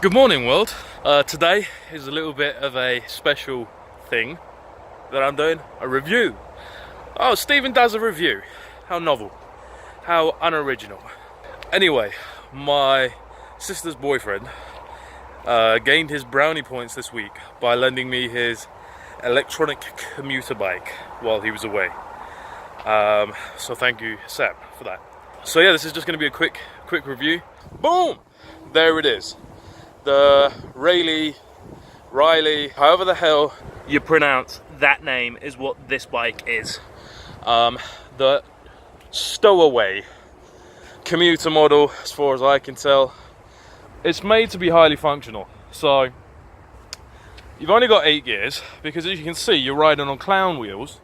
Good morning, world. Today is a little bit of a special thing that I'm doing, a review. Oh, Stephen does a review. How novel, how unoriginal. Anyway, my sister's boyfriend gained his brownie points this week by lending me his electronic commuter bike while he was away. So thank you, Sam, for that. So yeah, this is just going to be a quick review. Boom! There it is. The Riley, however the hell you pronounce that name, is what this bike is. The stowaway commuter model, as far as I can tell. It's made to be highly functional. So you've only got 8 gears because, as you can see, you're riding on clown wheels.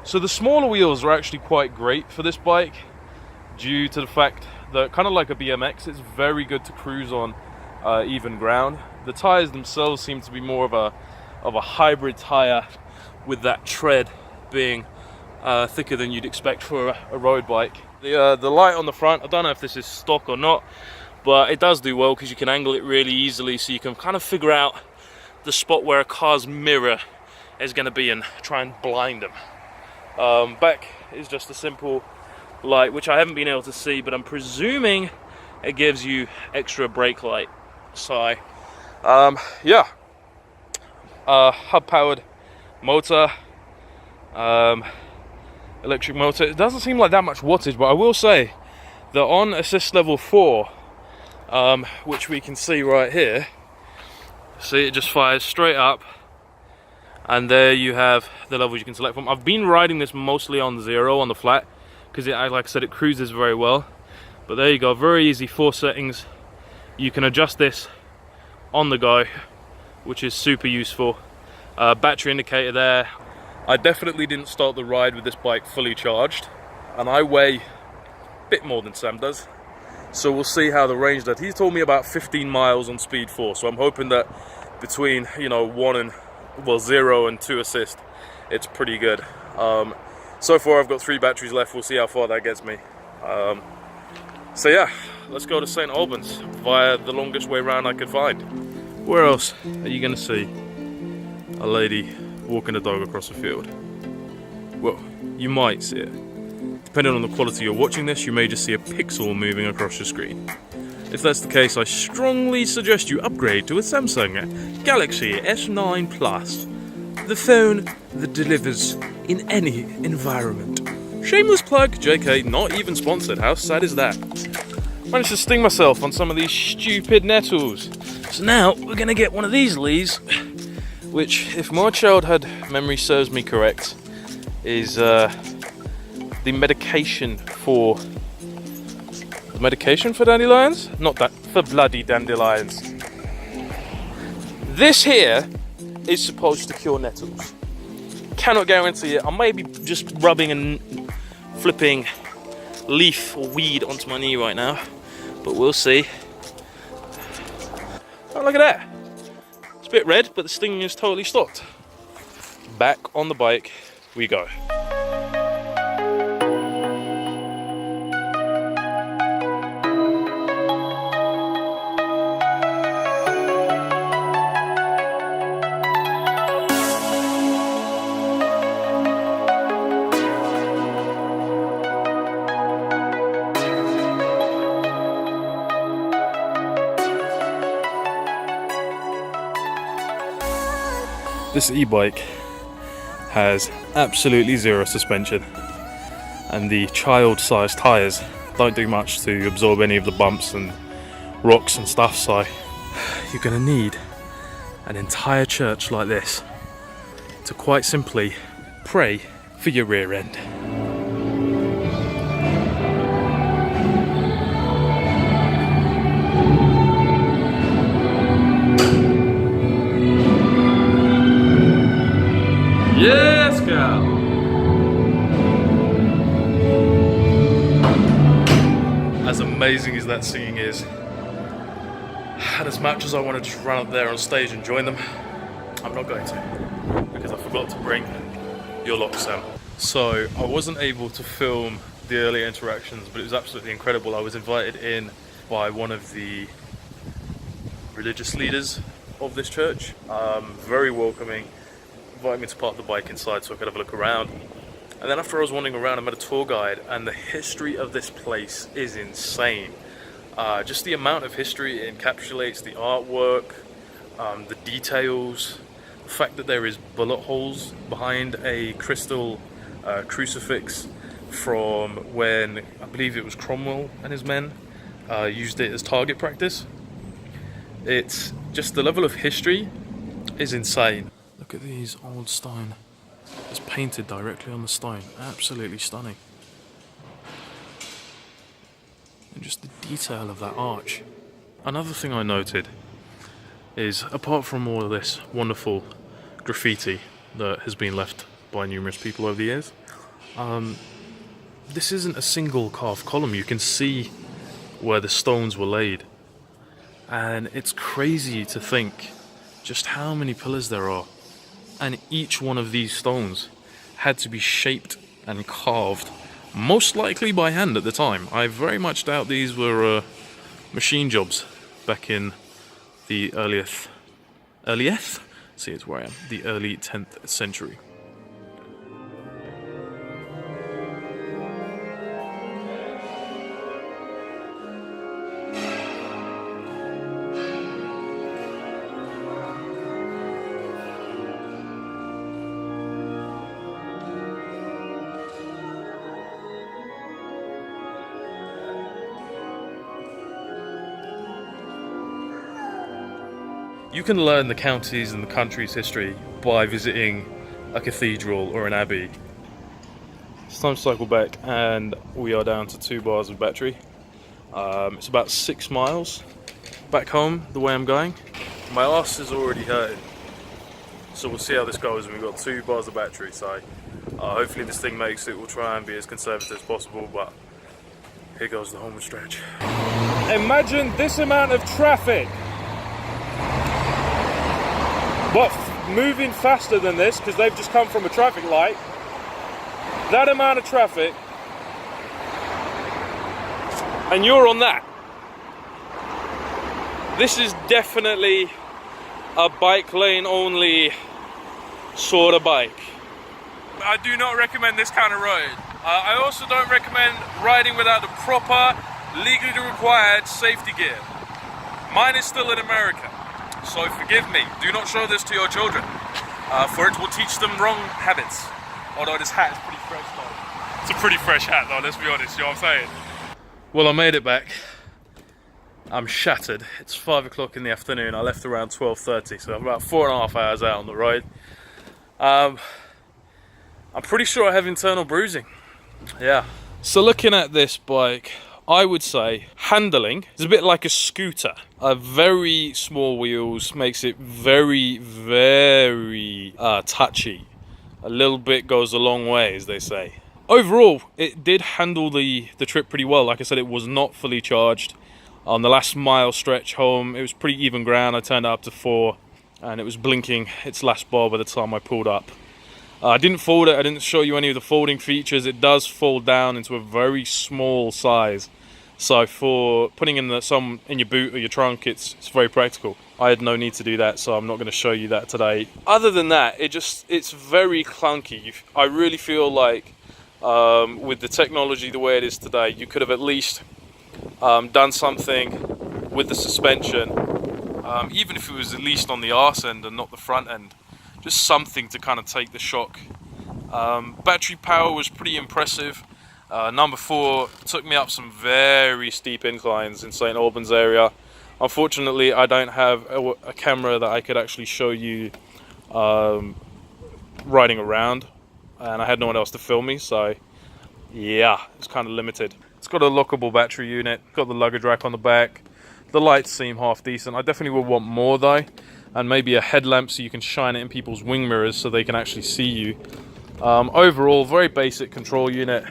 So the smaller wheels are actually quite great for this bike due to the fact that, kind of like a BMX, it's very good to cruise on even ground. The tires themselves seem to be more of a hybrid tire, with that tread being thicker than you'd expect for a road bike. The light on the front, I don't know if this is stock or not, but it does do well because you can angle it really easily, so you can kind of figure out the spot where a car's mirror is going to be and try and blind them. Back is just a simple light, which I haven't been able to see, but I'm presuming it gives you extra brake light. So yeah, hub powered motor, electric motor. It doesn't seem like that much wattage, but I will say that on assist level 4, which we can see right here, see, it just fires straight up, and there you have the levels you can select from. I've been riding this mostly on 0 on the flat because, like I said, it cruises very well. But there you go, very easy 4 settings. You can adjust this on the go, which is super useful. Battery indicator there. I definitely didn't start the ride with this bike fully charged, and I weigh a bit more than Sam does, so we'll see how the range does. He told me about 15 miles on speed 4, so I'm hoping that between 0 and 2 assist, it's pretty good. So far I've got 3 batteries left. We'll see how far that gets me. So yeah, let's go to St Albans via the longest way around I could find. Where else are you going to see a lady walking a dog across a field? Well, you might see it. Depending on the quality you're watching this, you may just see a pixel moving across your screen. If that's the case, I strongly suggest you upgrade to a Samsung Galaxy S9 Plus, the phone that delivers in any environment. Shameless plug, JK, not even sponsored. How sad is that? Managed to sting myself on some of these stupid nettles. So now we're gonna get one of these leaves, which, if my childhood memory serves me correct, is the medication for dandelions? Not that, for bloody dandelions. This here is supposed to cure nettles. Cannot guarantee it. I may be just rubbing and flipping leaf or weed onto my knee right now, but we'll see. Oh, look at that. It's a bit red, but the stinging is totally stopped. Back on the bike we go. This e-bike has absolutely 0 suspension, and the child-sized tyres don't do much to absorb any of the bumps and rocks and stuff, so you're going to need an entire church like this to quite simply pray for your rear end. Yes, girl! As amazing as that singing is, and as much as I want to just run up there on stage and join them, I'm not going to, because I forgot to bring your lock, Sam. So I wasn't able to film the early interactions, but it was absolutely incredible. I was invited in by one of the religious leaders of this church. Very welcoming, invited me to park the bike inside so I could have a look around. And then after I was wandering around, I met a tour guide, and the history of this place is insane. Just the amount of history it encapsulates, the artwork, the details, the fact that there is bullet holes behind a crystal crucifix from when, I believe it was Cromwell and his men used it as target practice. It's just, the level of history is insane. Look at these old stone. It's painted directly on the stone. Absolutely stunning. And just the detail of that arch. Another thing I noted is, apart from all of this wonderful graffiti that has been left by numerous people over the years, this isn't a single carved column. You can see where the stones were laid. And it's crazy to think just how many pillars there are. And each one of these stones had to be shaped and carved, most likely by hand at the time. I very much doubt these were machine jobs back in the early 10th century. You can learn the county's and the country's history by visiting a cathedral or an abbey. It's time to cycle back, and we are down to 2 bars of battery. It's about 6 miles back home the way I'm going. My arse is already hurting, so we'll see how this goes. We've got 2 bars of battery, so hopefully this thing makes it. We'll try and be as conservative as possible, but here goes the homeward stretch. Imagine this amount of traffic, but moving faster than this, because they've just come from a traffic light. That amount of traffic, and you're on that. This is definitely a bike lane only sort of bike. I do not recommend this kind of road. I also don't recommend riding without the proper, legally required safety gear. Mine is still in America, so forgive me. Do not show this to your children, for it will teach them wrong habits. Although this hat is pretty fresh though. It's a pretty fresh hat though, let's be honest, you know what I'm saying? Well, I made it back. I'm shattered. It's 5 o'clock in the afternoon. I left around 12:30, so I'm about 4.5 hours out on the road. I'm pretty sure I have internal bruising. Yeah. So looking at this bike, I would say handling is a bit like a scooter. Very small wheels makes it very, very touchy. A little bit goes a long way, as they say. Overall, it did handle the trip pretty well. Like I said, it was not fully charged. On the last mile stretch home, it was pretty even ground. I turned it up to 4, and it was blinking its last bar by the time I pulled up. I didn't fold it. I didn't show you any of the folding features. It does fold down into a very small size. So for putting in some in your boot or your trunk, it's very practical. I had no need to do that, so I'm not going to show you that today. Other than that, it's very clunky. I really feel like with the technology the way it is today, you could have at least done something with the suspension, even if it was at least on the arse end and not the front end. Just something to kind of take the shock. Battery power was pretty impressive. Number 4 took me up some very steep inclines in St Albans area. Unfortunately, I don't have a camera that I could actually show you riding around, and I had no one else to film me, so yeah, it's kind of limited. It's got a lockable battery unit, got the luggage rack on the back. The lights seem half decent. I definitely would want more though, and maybe a headlamp so you can shine it in people's wing mirrors so they can actually see you. Overall, very basic control unit,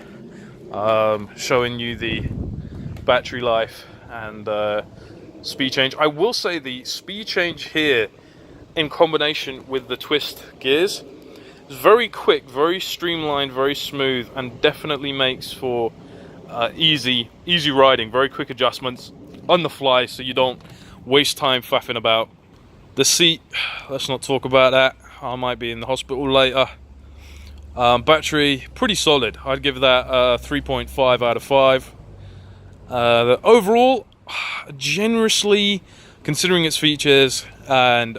showing you the battery life and speed change. I will say the speed change here, in combination with the twist gears, is very quick, very streamlined, very smooth, and definitely makes for easy riding. Very quick adjustments on the fly, so you don't waste time faffing about. The seat, let's not talk about that. I might be in the hospital later. Battery, pretty solid. I'd give that 3.5 out of 5. The overall, generously, considering its features and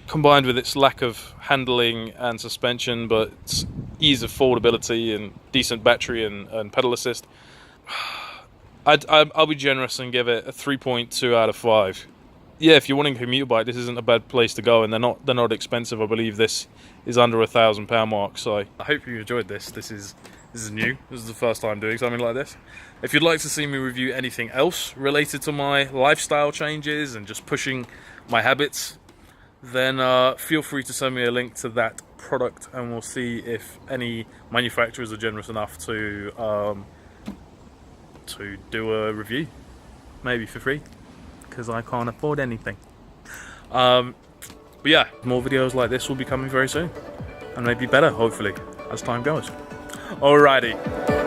combined with its lack of handling and suspension, but its ease of foldability and decent battery and pedal assist, I'll be generous and give it a 3.2 out of 5. Yeah, if you're wanting a commuter bike, this isn't a bad place to go, and they're not expensive. I believe this is under £1,000 mark. So I hope you enjoyed this. This is new. This is the first time doing something like this. If you'd like to see me review anything else related to my lifestyle changes and just pushing my habits, then feel free to send me a link to that product, and we'll see if any manufacturers are generous enough to do a review, maybe for free, because I can't afford anything. But yeah, more videos like this will be coming very soon, and maybe better, hopefully, as time goes. Alrighty.